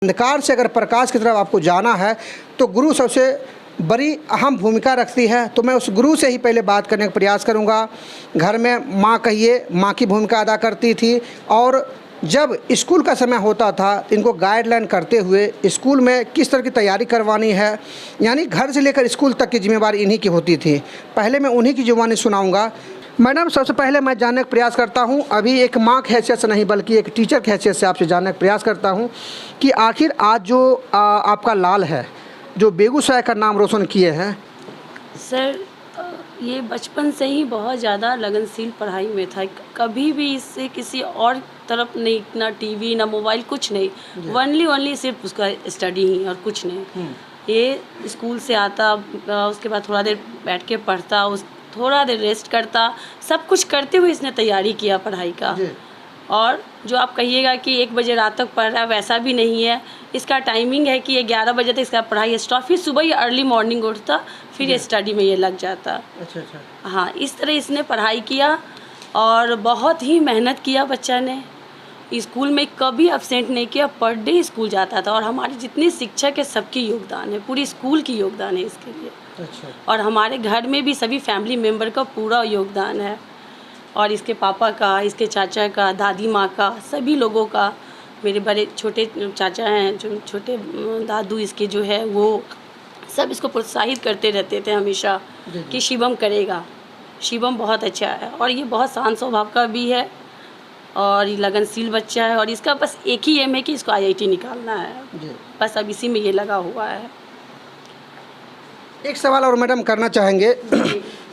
अंधकार से अगर प्रकाश की तरफ आपको जाना है तो गुरु सबसे बड़ी अहम भूमिका रखती है। तो मैं उस गुरु से ही पहले बात करने का प्रयास करूंगा। घर में माँ कहिए, माँ की भूमिका अदा करती थी और जब स्कूल का समय होता था इनको गाइडलाइन करते हुए स्कूल में किस तरह की तैयारी करवानी है, यानी घर से लेकर स्कूल तक की जिम्मेवारी इन्हीं की होती थी। पहले मैं उन्हीं की जुबानी सुनाऊंगा। मैडम, सबसे पहले मैं जानने का प्रयास करता हूं, अभी एक माँ की हैसियत से नहीं बल्कि एक टीचर की हैसियत से आपसे जानने का प्रयास करता हूं कि आखिर आज जो आपका लाल है जो बेगूसराय का नाम रोशन किए हैं। सर, ये बचपन से ही बहुत ज़्यादा लगनशील पढ़ाई में था। कभी भी इससे किसी और तरफ नहीं, ना टीवी ना मोबाइल, कुछ नहीं। ओनली सिर्फ उसका स्टडी ही और कुछ नहीं। ये स्कूल से आता, उसके बाद थोड़ा देर बैठ के पढ़ता, थोड़ा देर रेस्ट करता, सब कुछ करते हुए इसने तैयारी किया पढ़ाई का। और जो आप कहिएगा कि 1 बजे रात तक पढ़ रहा है, वैसा भी नहीं है। इसका टाइमिंग है कि 11 बजे तक इसका पढ़ाई स्टॉप, फिर सुबह ही अर्ली मॉर्निंग उठता, फिर स्टडी में ये लग जाता। अच्छा। हाँ, इस तरह इसने पढ़ाई किया और बहुत ही मेहनत किया बच्चा ने। स्कूल में कभी अब्सेंट नहीं किया, पर डे स्कूल जाता था। और हमारे जितने शिक्षक है सबकी योगदान है, पूरी स्कूल की योगदान है इसके लिए। अच्छा। और हमारे घर में भी सभी फैमिली मेम्बर का पूरा योगदान है, और इसके पापा का, इसके चाचा का, दादी माँ का, सभी लोगों का। मेरे बड़े छोटे चाचा हैं, जो छोटे दादू इसके जो है, वो सब इसको प्रोत्साहित करते रहते थे हमेशा कि शिवम करेगा। शिवम बहुत अच्छा है और ये बहुत शांत स्वभाव का भी है और ये लगनशील बच्चा है। और इसका बस एक ही एम है कि इसको IIT निकालना है, बस अब इसी में ये लगा हुआ है। एक सवाल और मैडम करना चाहेंगे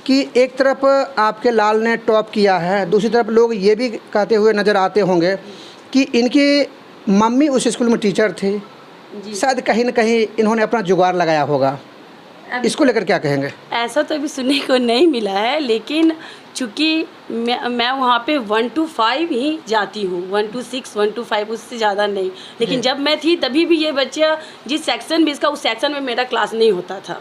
कि एक तरफ आपके लाल ने टॉप किया है, दूसरी तरफ लोग ये भी कहते हुए नज़र आते होंगे कि इनकी मम्मी उस स्कूल में टीचर थी, शायद कहीं ना कहीं इन्होंने अपना जुगाड़ लगाया होगा। इसको लेकर क्या कहेंगे? ऐसा तो अभी सुनने को नहीं मिला है, लेकिन चूँकि मैं वहाँ पे 1 to 5 ही जाती हूँ, 1 to 6, 1 to 5, उससे ज़्यादा नहीं। लेकिन जब मैं थी तभी भी ये बच्चा जिस सेक्शन में इसका, उस सेक्शन में मेरा क्लास नहीं होता था।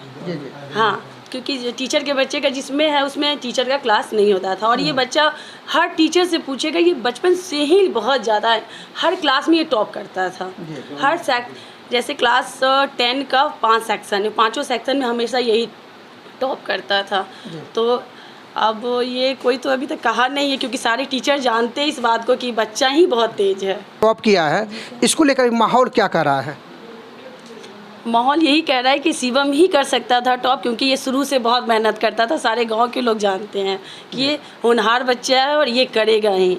हाँ, क्योंकि टीचर के बच्चे का जिसमें है उसमें टीचर का क्लास नहीं होता था। और ये बच्चा हर टीचर से पूछेगा, ये बचपन से ही बहुत ज़्यादा है, हर क्लास में ये टॉप करता था। हर जैसे क्लास 10 का 5 सेक्शन है, 5 सेक्शन में हमेशा यही टॉप करता था। तो अब ये कोई तो अभी तक कहा नहीं है, क्योंकि सारे टीचर जानते हैं इस बात को कि बच्चा ही बहुत तेज़ है। टॉप किया है, इसको लेकर माहौल क्या कह रहा है? माहौल यही कह रहा है कि शिवम ही कर सकता था टॉप, क्योंकि ये शुरू से बहुत मेहनत करता था। सारे गांव के लोग जानते हैं कि ये होनहार बच्चा है और ये करेगा ही।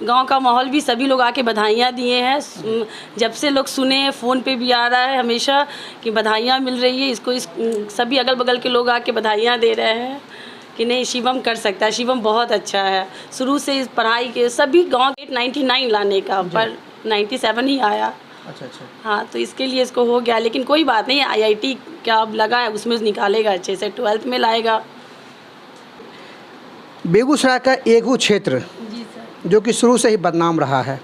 गांव का माहौल भी, सभी लोग आके बधाइयाँ दिए हैं। जब से लोग सुने, फ़ोन पे भी आ रहा है हमेशा कि बधाइयाँ मिल रही है इसको। सभी अगल बगल के लोग आके बधाइयाँ दे रहे हैं कि नहीं, शिवम कर सकता है, शिवम बहुत अच्छा है। शुरू से इस पढ़ाई के सभी गाँव के 99 लाने का, पर 97 ही आया। अच्छा। हाँ, तो इसके लिए इसको हो गया, लेकिन कोई बात नहीं, IIT क्या अब लगा है, उसमें निकालेगा अच्छे से, 12th में लाएगा। बेगूसराय का एगू क्षेत्र जो कि शुरू से ही बदनाम रहा है,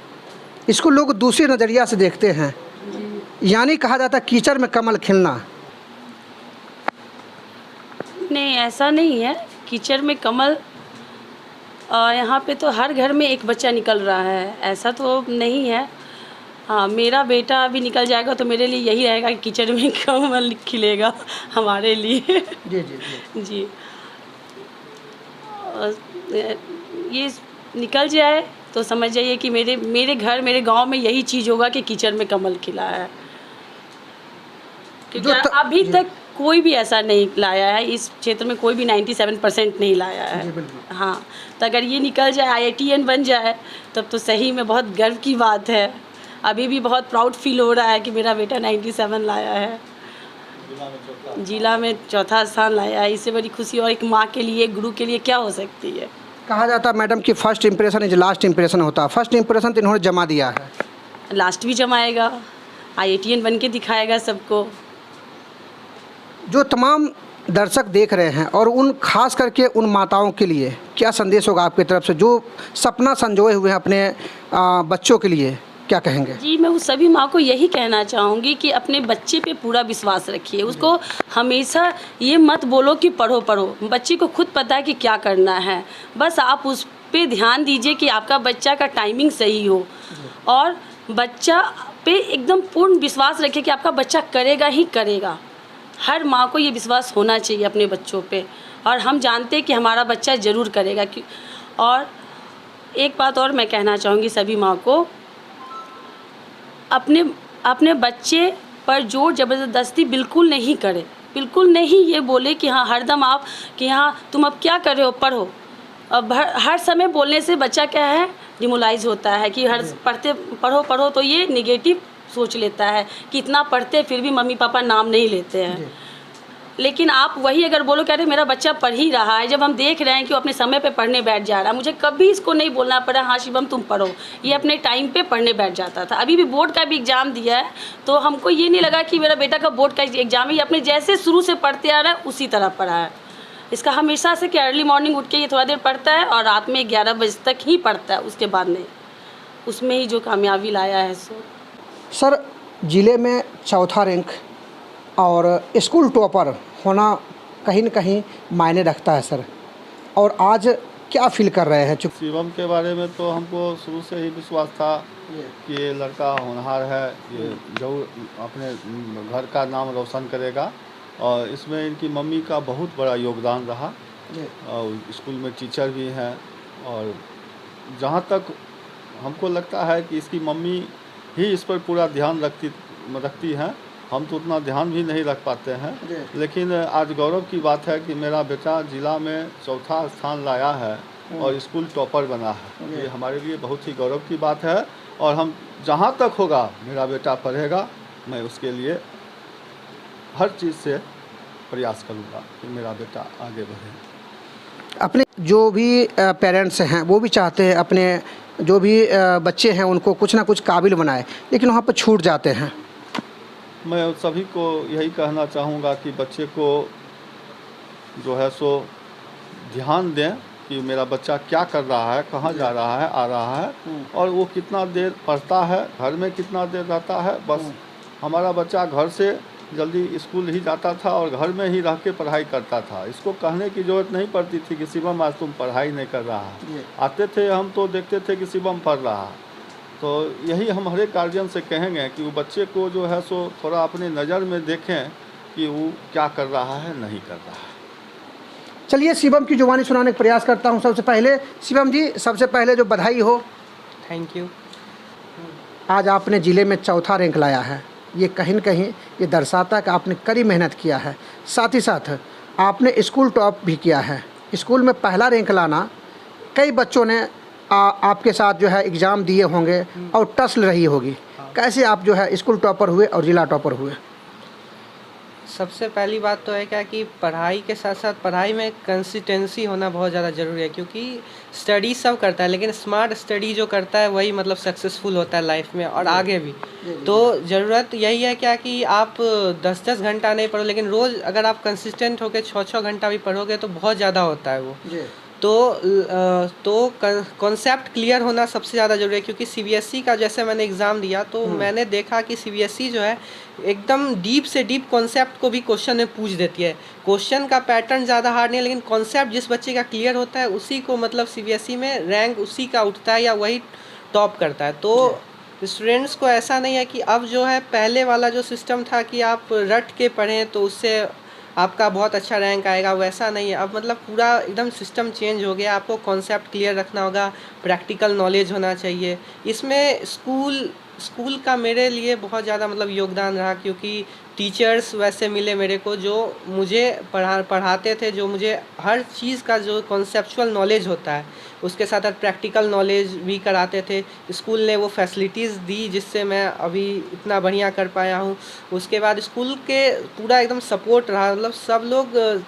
इसको लोग दूसरे नज़रिया से देखते हैं, यानी कहा जाता है कीचड़ में कमल खिलना। नहीं, ऐसा नहीं है, कीचड़ में कमल यहाँ पे तो हर घर में एक बच्चा निकल रहा है, ऐसा तो नहीं है। हाँ, मेरा बेटा अभी निकल जाएगा तो मेरे लिए यही रहेगा कि कीचड़ में कमल खिलेगा हमारे लिए। जी। ये निकल जाए तो समझ जाइए कि मेरे घर, मेरे गांव में यही चीज़ होगा कि कीचड़ में कमल खिला है। क्योंकि अभी तक कोई भी ऐसा नहीं लाया है, इस क्षेत्र में कोई भी 97% नहीं लाया है। हाँ, तो अगर ये निकल जाए, IITN बन जाए, तब तो सही में बहुत गर्व की बात है। अभी भी बहुत प्राउड फील हो रहा है कि मेरा बेटा 97 लाया है, जिला में 4था स्थान लाया है। इससे बड़ी खुशी और एक माँ के लिए, गुरु के लिए क्या हो सकती है। कहा जाता है मैडम कि first impression is last impression होता है। फर्स्ट इंप्रेशन तो इन्होंने जमा दिया है, लास्ट भी जमाएगा, IITN बन के दिखाएगा सबको। जो तमाम दर्शक देख रहे हैं और उन खास करके उन माताओं के लिए क्या संदेश होगा आपकी तरफ से जो सपना संजोए हुए हैं अपने बच्चों के लिए, क्या कहेंगे? जी, मैं उस सभी माँ को यही कहना चाहूँगी कि अपने बच्चे पे पूरा विश्वास रखिए। उसको हमेशा ये मत बोलो कि पढ़ो पढ़ो, बच्चे को खुद पता है कि क्या करना है। बस आप उस पे ध्यान दीजिए कि आपका बच्चा का टाइमिंग सही हो और बच्चा पे एकदम पूर्ण विश्वास रखें कि आपका बच्चा करेगा ही करेगा। हर माँ को ये विश्वास होना चाहिए अपने बच्चों पे, और हम जानते हैं कि हमारा बच्चा ज़रूर करेगा। और एक बात और मैं कहना चाहूँगी सभी माँ को, अपने बच्चे पर जोर ज़बरदस्ती बिल्कुल नहीं करें। बिल्कुल नहीं ये बोले कि हाँ हरदम आप कि हाँ तुम अब क्या कर रहे हो, पढ़ो। अब हर समय बोलने से बच्चा क्या है, डिमोलाइज होता है कि हर पढ़ो पढ़ो, तो ये नेगेटिव सोच लेता है कि इतना पढ़ते फिर भी मम्मी पापा नाम नहीं लेते हैं। लेकिन आप वही अगर बोलो कि अरे मेरा बच्चा पढ़ ही रहा है, जब हम देख रहे हैं कि वो अपने समय पे पढ़ने बैठ जा रहा है, मुझे कभी इसको नहीं बोलना पड़ा हाँ शिवम तुम पढ़ो, ये अपने टाइम पे पढ़ने बैठ जाता था। अभी भी बोर्ड का भी एग्ज़ाम दिया है तो हमको ये नहीं लगा कि मेरा बेटा का बोर्ड का एग्ज़ाम है, ये अपने जैसे शुरू से पढ़ते आ रहा है उसी तरह पढ़ा है। इसका हमेशा से कि अर्ली मॉर्निंग उठ के ये थोड़ा देर पढ़ता है और रात में 11 बजे तक ही पढ़ता है, उसके बाद नहीं। उसमें ही जो कामयाबी लाया है। सर, ज़िले में चौथा रैंक और स्कूल टॉपर होना कहीं न कहीं मायने रखता है सर, और आज क्या फील कर रहे हैं? शिवम के बारे में तो हमको शुरू से ही विश्वास था कि ये लड़का होनहार है, ये जो अपने घर का नाम रोशन करेगा, और इसमें इनकी मम्मी का बहुत बड़ा योगदान रहा। और स्कूल में टीचर भी हैं, और जहाँ तक हमको लगता है कि इसकी मम्मी ही इस पर पूरा ध्यान रखती हैं। हम तो उतना ध्यान भी नहीं रख पाते हैं, लेकिन आज गौरव की बात है कि मेरा बेटा जिला में चौथा स्थान लाया है और स्कूल टॉपर बना है। ये हमारे लिए बहुत ही गौरव की बात है, और हम जहाँ तक होगा मेरा बेटा पढ़ेगा, मैं उसके लिए हर चीज़ से प्रयास करूँगा कि मेरा बेटा आगे बढ़े। अपने जो भी पेरेंट्स हैं वो भी चाहते हैं अपने जो भी बच्चे हैं उनको कुछ ना कुछ काबिल बनाए, लेकिन वहाँ पर छूट जाते हैं। मैं सभी को यही कहना चाहूँगा कि बच्चे को जो है सो ध्यान दें कि मेरा बच्चा क्या कर रहा है, कहाँ जा रहा है, आ रहा है, और वो कितना देर पढ़ता है, घर में कितना देर रहता है। बस हमारा बच्चा घर से जल्दी स्कूल ही जाता था और घर में ही रह के पढ़ाई करता था। इसको कहने की ज़रूरत नहीं पड़ती थी कि शिवम आज तुम पढ़ाई नहीं कर रहा है। आते थे हम तो देखते थे कि शिवम पढ़ रहा है। तो यही हम हर एक गार्जियन से कहेंगे कि वो बच्चे को जो है सो थोड़ा अपने नज़र में देखें कि वो क्या कर रहा है, नहीं कर रहा है। चलिए शिवम की जुबानी सुनाने का प्रयास करता हूँ। सबसे पहले शिवम जी, सबसे पहले जो बधाई हो। Thank you. आज आपने ज़िले में चौथा रैंक लाया है, ये कहीं न कहीं ये दर्शाता है कि आपने कड़ी मेहनत किया है। साथ ही साथ आपने स्कूल टॉप भी किया है। स्कूल में पहला रैंक लाना, कई बच्चों ने आपके साथ जो है एग्ज़ाम दिए होंगे और टसल रही होगी। कैसे आप जो है स्कूल टॉपर हुए और ज़िला टॉपर हुए? सबसे पहली बात तो है क्या कि पढ़ाई के साथ साथ पढ़ाई में कंसिस्टेंसी होना बहुत ज़्यादा ज़रूरी है, क्योंकि स्टडी सब करता है लेकिन स्मार्ट स्टडी जो करता है वही मतलब सक्सेसफुल होता है लाइफ में और आगे भी। तो ज़रूरत यही है क्या कि आप 10-10 घंटा नहीं पढ़ो, लेकिन रोज़ अगर आप कंसिस्टेंट होकर 6-6 घंटा भी पढ़ोगे तो बहुत ज़्यादा होता है वो। तो कॉन्सेप्ट क्लियर होना सबसे ज़्यादा ज़रूरी है, क्योंकि सीबीएसई का जैसे मैंने एग्ज़ाम दिया तो मैंने देखा कि सीबीएसई जो है एकदम डीप से डीप कॉन्सेप्ट को भी क्वेश्चन में पूछ देती है। क्वेश्चन का पैटर्न ज़्यादा हार्ड नहीं है, लेकिन कॉन्सेप्ट जिस बच्चे का क्लियर होता है उसी को मतलब सीबीएसई में रैंक उसी का उठता है या वही टॉप करता है। तो स्टूडेंट्स को ऐसा नहीं है कि अब जो है पहले वाला जो सिस्टम था कि आप रट के पढ़ें तो उससे आपका बहुत अच्छा रैंक आएगा, वैसा नहीं है। अब मतलब पूरा एकदम सिस्टम चेंज हो गया। आपको कॉन्सेप्ट क्लियर रखना होगा, प्रैक्टिकल नॉलेज होना चाहिए। इसमें स्कूल का मेरे लिए बहुत ज़्यादा मतलब योगदान रहा, क्योंकि टीचर्स वैसे मिले मेरे को जो मुझे पढ़ाते थे, जो मुझे हर चीज़ का जो कॉन्सेप्चुअल नॉलेज होता है उसके साथ साथ प्रैक्टिकल नॉलेज भी कराते थे। स्कूल ने वो फैसिलिटीज़ दी जिससे मैं अभी इतना बढ़िया कर पाया हूँ। उसके बाद स्कूल के पूरा एकदम सपोर्ट रहा, मतलब सब लोग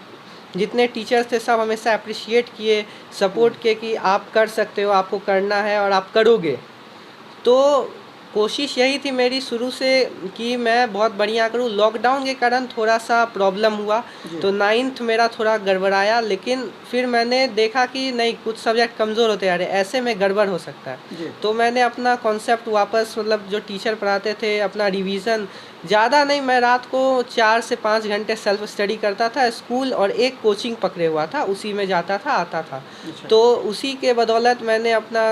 जितने टीचर्स थे सब हमेशा अप्रिशिएट किए, सपोर्ट किए कि आप कर सकते हो, आपको करना है और आप करोगे। तो कोशिश यही थी मेरी शुरू से कि मैं बहुत बढ़िया करूँ। लॉकडाउन के कारण थोड़ा सा प्रॉब्लम हुआ तो 9th मेरा थोड़ा गड़बड़ाया, लेकिन फिर मैंने देखा कि नहीं, कुछ सब्जेक्ट कमज़ोर होते जा रहे, ऐसे में गड़बड़ हो सकता है। तो मैंने अपना कॉन्सेप्ट वापस मतलब जो टीचर पढ़ाते थे अपना रिवीजन ज़्यादा नहीं, मैं रात को 4 से 5 घंटे सेल्फ स्टडी करता था। स्कूल और एक कोचिंग पकड़े हुआ था, उसी में जाता था आता था। तो उसी के बदौलत मैंने अपना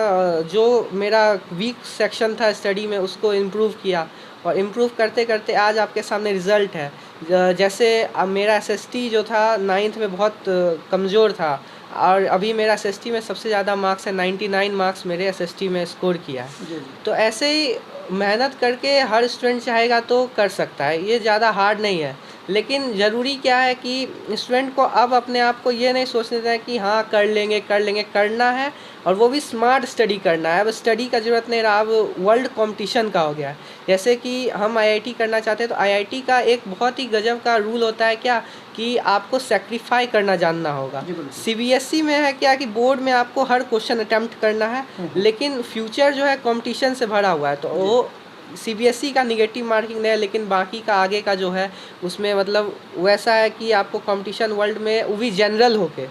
जो मेरा वीक सेक्शन था स्टडी में उसको इम्प्रूव किया, और इम्प्रूव करते करते आज आपके सामने रिज़ल्ट है। जैसे अब मेरा एसएसटी जो था 9th में बहुत कमज़ोर था, और अभी मेरा एसएसटी में सबसे ज़्यादा मार्क्स है, 99 मार्क्स मेरे एसएसटी में स्कोर किया है। तो ऐसे ही मेहनत करके हर स्टूडेंट चाहेगा तो कर सकता है, ये ज़्यादा हार्ड नहीं है। लेकिन ज़रूरी क्या है कि स्टूडेंट को अब अपने आप को ये नहीं सोचने देना है कि हाँ कर लेंगे, करना है, और वो भी स्मार्ट स्टडी करना है। अब स्टडी का ज़रूरत नहीं रहा, अब वर्ल्ड कंपटीशन का हो गया है। जैसे कि हम आईआईटी करना चाहते हैं तो आईआईटी का एक बहुत ही गजब का रूल होता है क्या, कि आपको सेक्रीफाई करना जानना होगा। सीबीएसई में है क्या कि बोर्ड में आपको हर क्वेश्चन अटेम्प्ट करना है, लेकिन फ्यूचर जो है कंपटीशन से भरा हुआ है, तो वो सीबीएसई का निगेटिव मार्किंग नहीं है, लेकिन बाकी का आगे का जो है उसमें मतलब वैसा है कि आपको कंपटीशन वर्ल्ड में वो भी जनरल होके,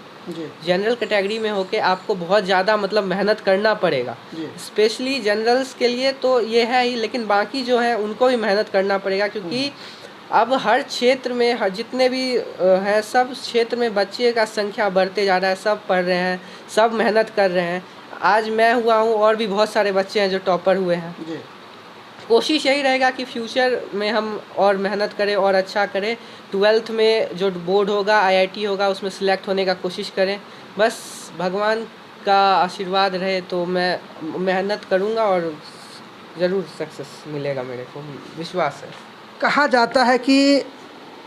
जनरल कैटेगरी में होके आपको बहुत ज़्यादा मतलब मेहनत करना पड़ेगा। स्पेशली जनरल्स के लिए तो ये है ही, लेकिन बाकी जो है उनको भी मेहनत करना पड़ेगा, क्योंकि अब हर क्षेत्र में जितने भी हैं सब क्षेत्र में बच्चे का संख्या बढ़ते जा रहा है, सब पढ़ रहे हैं, सब मेहनत कर रहे हैं। आज मैं हुआ हूँ और भी बहुत सारे बच्चे हैं जो टॉपर हुए हैं। कोशिश यही रहेगा कि फ्यूचर में हम और मेहनत करें और अच्छा करें। 12th में जो बोर्ड होगा, आईआईटी होगा, उसमें सिलेक्ट होने का कोशिश करें। बस भगवान का आशीर्वाद रहे तो मैं मेहनत करूँगा और ज़रूर सक्सेस मिलेगा, मेरे को विश्वास है। कहा जाता है कि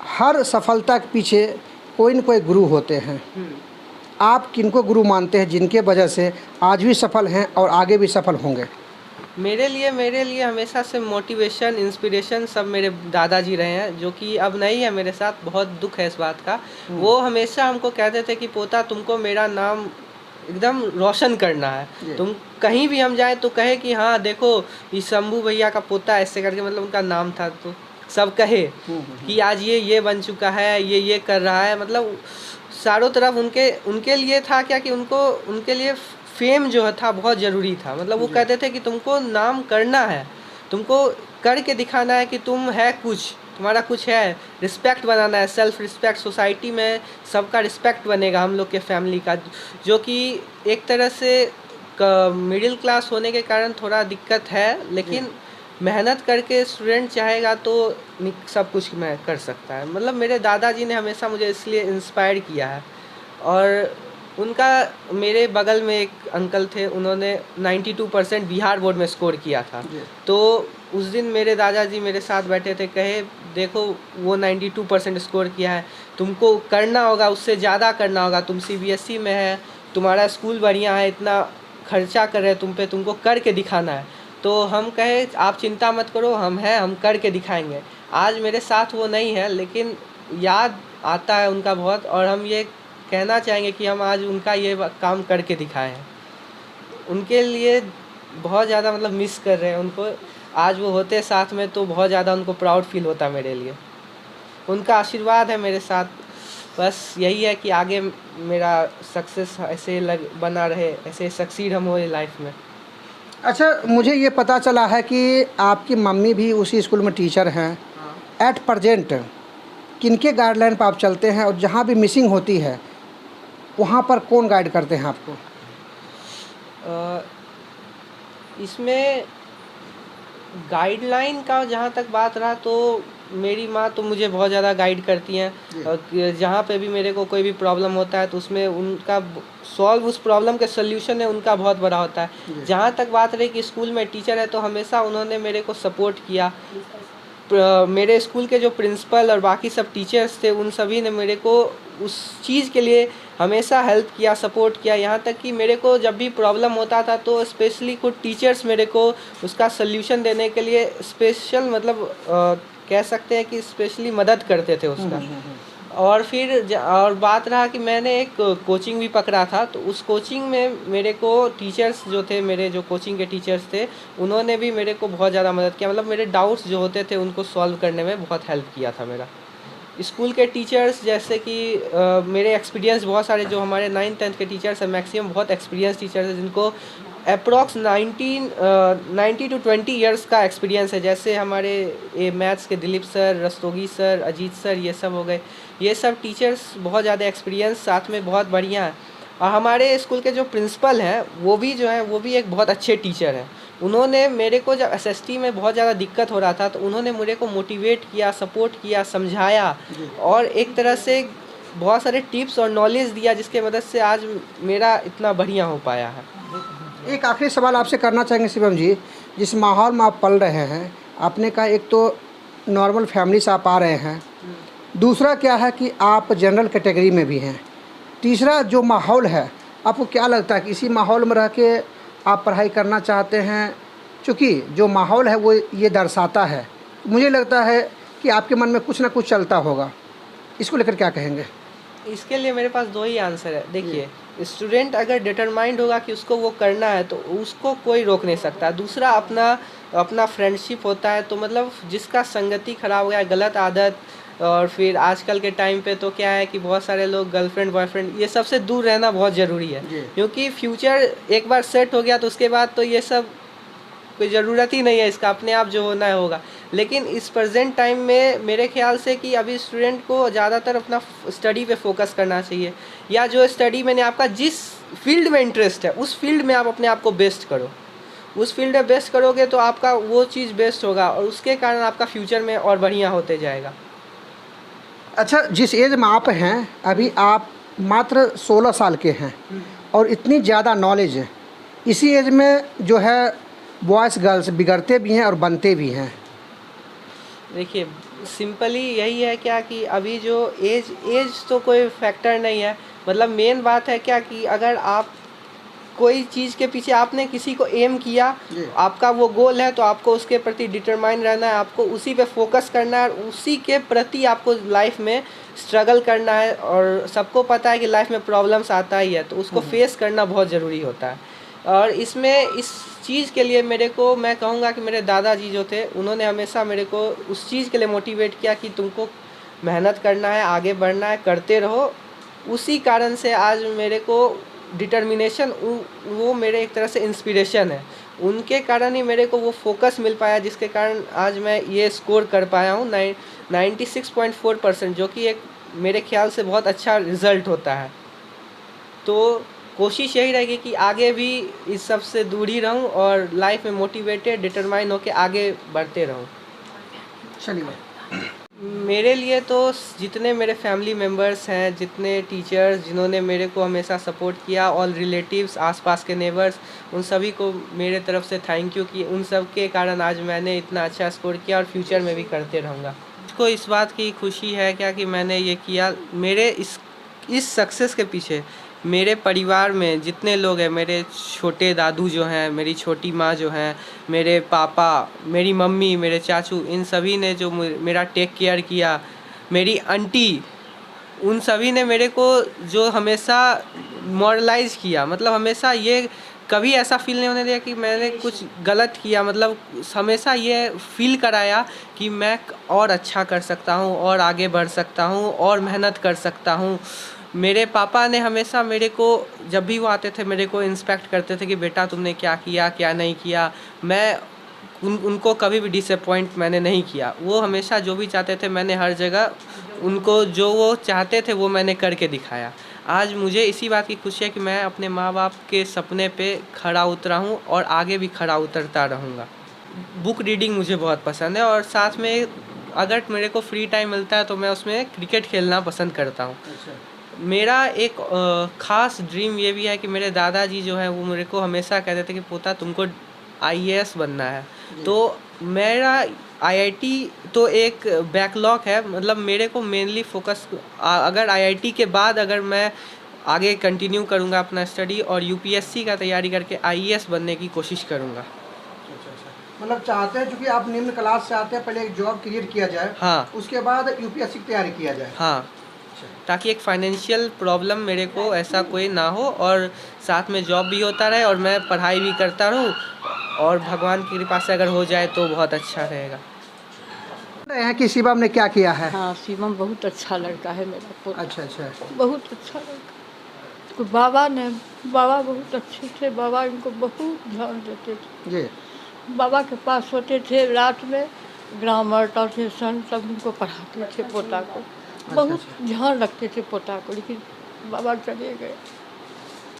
हर सफलता के पीछे कोई न कोई गुरु होते हैं। आप किनको गुरु मानते हैं जिनके वजह से आज भी सफल हैं और आगे भी सफल होंगे? मेरे लिए हमेशा से मोटिवेशन, इंस्पिरेशन सब मेरे दादाजी रहे हैं, जो कि अब नहीं है मेरे साथ। बहुत दुख है इस बात का। वो हमेशा हमको कहते थे कि पोता तुमको मेरा नाम एकदम रोशन करना है, तुम कहीं भी हम जाएं तो कहे कि हाँ देखो ये शंभू भैया का पोता, ऐसे करके मतलब उनका नाम था, तो सब कहे कि आज ये बन चुका है, ये कर रहा है। मतलब चारों तरफ उनके लिए था क्या कि उनके लिए फेम जो था बहुत ज़रूरी था। मतलब वो कहते थे कि तुमको नाम करना है, तुमको करके दिखाना है कि तुम है कुछ, तुम्हारा कुछ है, रिस्पेक्ट बनाना है, सेल्फ रिस्पेक्ट। सोसाइटी में सबका रिस्पेक्ट बनेगा, हम लोग के फैमिली का, जो कि एक तरह से मिडिल क्लास होने के कारण थोड़ा दिक्कत है, लेकिन मेहनत करके स्टूडेंट चाहेगा तो सब कुछ मैं कर सकता है। मतलब मेरे दादाजी ने हमेशा मुझे इसलिए इंस्पायर किया है। और उनका मेरे बगल में एक अंकल थे, उन्होंने 92% बिहार बोर्ड में स्कोर किया था। तो उस दिन मेरे दादाजी मेरे साथ बैठे थे, कहे देखो वो 92% स्कोर किया है, तुमको करना होगा, उससे ज़्यादा करना होगा। तुम सीबीएसई में है, तुम्हारा स्कूल बढ़िया है, इतना खर्चा कर रहे हैं तुम पे, तुमको करके दिखाना है। तो हम कहे आप चिंता मत करो, हम हैं, हम करके दिखाएंगे। आज मेरे साथ वो नहीं है, लेकिन याद आता है उनका बहुत, और हम ये कहना चाहेंगे कि हम आज उनका ये काम करके दिखाए हैं। उनके लिए बहुत ज़्यादा मतलब मिस कर रहे हैं उनको। आज वो होते साथ में तो बहुत ज़्यादा उनको प्राउड फील होता मेरे लिए। उनका आशीर्वाद है मेरे साथ, बस यही है कि आगे मेरा सक्सेस ऐसे बना रहे, ऐसे सक्सीड हम हो लाइफ में। अच्छा, मुझे ये पता चला है कि आपकी मम्मी भी उसी स्कूल में टीचर हैं। एट प्रेजेंट किनके गाइडलाइन पर आप चलते हैं, और जहाँ भी मिसिंग होती है वहाँ पर कौन गाइड करते हैं आपको? इसमें गाइडलाइन का जहाँ तक बात रहा तो मेरी माँ तो मुझे बहुत ज़्यादा गाइड करती हैं। जहाँ पे भी मेरे को कोई भी प्रॉब्लम होता है तो उसमें उनका उस प्रॉब्लम के सल्यूशन है उनका बहुत बड़ा होता है। जहाँ तक बात रही कि स्कूल में टीचर है, तो हमेशा उन्होंने मेरे को सपोर्ट किया। मेरे स्कूल के जो प्रिंसिपल और बाकी सब टीचर्स थे, उन सभी ने मेरे को उस चीज़ के लिए हमेशा हेल्प किया, सपोर्ट किया। यहाँ तक कि मेरे को जब भी प्रॉब्लम होता था तो स्पेशली कुछ टीचर्स मेरे को उसका सल्यूशन देने के लिए स्पेशल मतलब कह सकते हैं कि स्पेशली मदद करते थे उसका। और फिर और बात रहा कि मैंने एक कोचिंग भी पकड़ा था, तो उस कोचिंग में मेरे को टीचर्स जो थे, मेरे जो कोचिंग के टीचर्स थे, उन्होंने भी मेरे को बहुत ज़्यादा मदद किया। मतलब मेरे डाउट्स जो होते थे उनको सॉल्व करने में बहुत हेल्प किया था मेरा। स्कूल के टीचर्स जैसे कि मेरे एक्सपीरियंस बहुत सारे जो हमारे 9th 10th के टीचर्स हैं, मैक्सिमम बहुत एक्सपीरियंस टीचर्स हैं जिनको अप्रॉक्स 90 to 20 ईयर्स का एक्सपीरियंस है। जैसे हमारे ये मैथ्स के Dilip sir, Rastogi sir, Ajit sir, ये सब हो गए। ये सब टीचर्स बहुत ज़्यादा एक्सपीरियंस, साथ में बहुत बढ़िया है। और हमारे स्कूल के जो प्रिंसिपल हैं वो भी जो है वो भी एक बहुत अच्छे टीचर हैं। उन्होंने मेरे को जब एसएसटी में बहुत ज़्यादा दिक्कत हो रहा था तो उन्होंने मेरे को मोटिवेट किया, सपोर्ट किया, समझाया और एक तरह से बहुत सारे टिप्स और नॉलेज दिया जिसके मदद से आज मेरा इतना बढ़िया हो पाया है। एक आखिरी सवाल आपसे करना चाहेंगे शिवम जी, जिस माहौल में आप पल रहे हैं, आपने कहा एक तो नॉर्मल फैमिली से आप आ रहे हैं, दूसरा क्या है कि आप जनरल कैटेगरी में भी हैं, तीसरा जो माहौल है, आपको क्या लगता है कि इसी माहौल में रह के आप पढ़ाई करना चाहते हैं? चूँकि जो माहौल है वो ये दर्शाता है, मुझे लगता है कि आपके मन में कुछ ना कुछ चलता होगा, इसको लेकर क्या कहेंगे? इसके लिए मेरे पास 2 ही आंसर है। देखिए, स्टूडेंट अगर डिटरमाइंड होगा कि उसको वो करना है तो उसको कोई रोक नहीं सकता। दूसरा अपना फ्रेंडशिप होता है, तो मतलब जिसका संगति खराब हो गया, गलत आदत, और फिर आजकल के टाइम पे तो क्या है कि बहुत सारे लोग गर्लफ्रेंड बॉयफ्रेंड ये सब से दूर रहना बहुत ज़रूरी है, क्योंकि फ्यूचर एक बार सेट हो गया तो उसके बाद तो ये सब कोई ज़रूरत ही नहीं है, इसका अपने आप जो होना है होगा। लेकिन इस प्रेजेंट टाइम में मेरे ख्याल से कि अभी स्टूडेंट को ज़्यादातर अपना स्टडी पे फोकस करना चाहिए, या जो स्टडी मैंने आपका जिस फील्ड में इंटरेस्ट है उस फील्ड में आप अपने आप को बेस्ट करो। उस फील्ड में बेस्ट करोगे तो आपका वो चीज़ बेस्ट होगा और उसके कारण आपका फ्यूचर में और बढ़िया होते जाएगा। अच्छा, जिस एज में आप हैं, अभी आप मात्र 16 साल के हैं और इतनी ज़्यादा नॉलेज है, इसी एज में जो है बॉयज़ गर्ल्स बिगड़ते भी हैं और बनते भी हैं। देखिए, सिंपली यही है क्या कि अभी जो एज तो कोई फैक्टर नहीं है, मतलब मेन बात है क्या कि अगर आप कोई चीज़ के पीछे आपने किसी को एम किया, आपका वो गोल है, तो आपको उसके प्रति डिटरमाइन रहना है, आपको उसी पे फोकस करना है और उसी के प्रति आपको लाइफ में स्ट्रगल करना है। और सबको पता है कि लाइफ में प्रॉब्लम्स आता ही है, तो उसको फेस करना बहुत ज़रूरी होता है। और इसमें इस चीज़ के लिए मेरे को, मैं कहूँगा कि मेरे दादाजी जो थे उन्होंने हमेशा मेरे को उस चीज़ के लिए मोटिवेट किया कि तुमको मेहनत करना है, आगे बढ़ना है, करते रहो। उसी कारण से आज मेरे को डिटर्मिनेशन, वो मेरे एक तरह से इंस्पिरेशन है। उनके कारण ही मेरे को वो फोकस मिल पाया, जिसके कारण आज मैं ये स्कोर कर पाया हूँ 96.4%, जो कि एक मेरे ख्याल से बहुत अच्छा रिज़ल्ट होता है। तो कोशिश यही रहेगी कि आगे भी इस सब से दूर ही रहूँ और लाइफ में मोटिवेटेड, डिटरमाइन होकर आगे बढ़ते रहूँ। चलिए, मेरे लिए तो जितने मेरे फैमिली मेम्बर्स हैं, जितने टीचर्स जिन्होंने मेरे को हमेशा सपोर्ट किया, ऑल रिलेटिव्स, आसपास के नेबर्स, उन सभी को मेरे तरफ से थैंक यू कि उन सब के कारण आज मैंने इतना अच्छा स्कोर किया और फ्यूचर में भी करते रहूँगा। मुझको इस बात की खुशी है क्या कि मैंने ये किया। मेरे इस सक्सेस के पीछे मेरे परिवार में जितने लोग हैं, मेरे छोटे दादू जो हैं, मेरी छोटी माँ जो हैं, मेरे पापा, मेरी मम्मी, मेरे चाचू, इन सभी ने जो मेरा टेक केयर किया, मेरी आंटी, उन सभी ने मेरे को जो हमेशा मॉरलाइज़ किया, मतलब हमेशा ये कभी ऐसा फील नहीं होने दिया कि मैंने कुछ गलत किया, मतलब हमेशा ये फील कराया कि मैं और अच्छा कर सकता हूँ और आगे बढ़ सकता हूँ और मेहनत कर सकता हूँ। मेरे पापा ने हमेशा मेरे को, जब भी वो आते थे, मेरे को इंस्पेक्ट करते थे कि बेटा तुमने क्या किया, क्या नहीं किया। मैं उनको कभी भी डिसअपॉइंट मैंने नहीं किया। वो हमेशा जो भी चाहते थे, मैंने हर जगह उनको जो वो चाहते थे वो मैंने करके दिखाया। आज मुझे इसी बात की खुशी है कि मैं अपने माँ बाप के सपने पे खरा उतरा हूँ और आगे भी खरा उतरता रहूँगा। बुक रीडिंग मुझे बहुत पसंद है और साथ में अगर मेरे को फ्री टाइम मिलता है तो मैं उसमें क्रिकेट खेलना पसंद करता हूँ। मेरा एक ख़ास ड्रीम ये भी है कि मेरे दादाजी जो हैं वो मेरे को हमेशा कहते थे कि पोता तुमको आईएएस बनना है। तो मेरा आईआईटी तो एक बैकलॉग है, मतलब मेरे को मेनली फोकस, अगर आईआईटी के बाद अगर मैं आगे कंटिन्यू करूँगा अपना स्टडी और यूपीएससी का तैयारी करके आईएएस बनने की कोशिश करूँगा। मतलब चाहते हैं, चूँकि आप निम्न क्लास से आते हैं, पहले एक जॉब क्रिएट किया जाए, हाँ, उसके बाद यूपीएससी की तैयारी किया जाए। हाँ, ताकि एक फाइनेंशियल प्रॉब्लम मेरे को ऐसा कोई ना हो और साथ में जॉब भी होता रहे और मैं पढ़ाई भी करता रहूँ और भगवान की कृपा से अगर हो जाए तो बहुत अच्छा रहेगा। हैं कि शिवम ने क्या किया है? हाँ, शिवम बहुत अच्छा लड़का है मेरा पोता। अच्छा, बहुत अच्छा लड़का। तो बाबा बहुत अच्छे थे, बाबा इनको बहुत ध्यान देते थे जी। बाबा के पास होते थे, रात में ग्रामर ट्रांसलेशन सब उनको पढ़ाते थे पोता को। बहुत ध्यान रखते थे पोता को, लेकिन बाबा चले गए।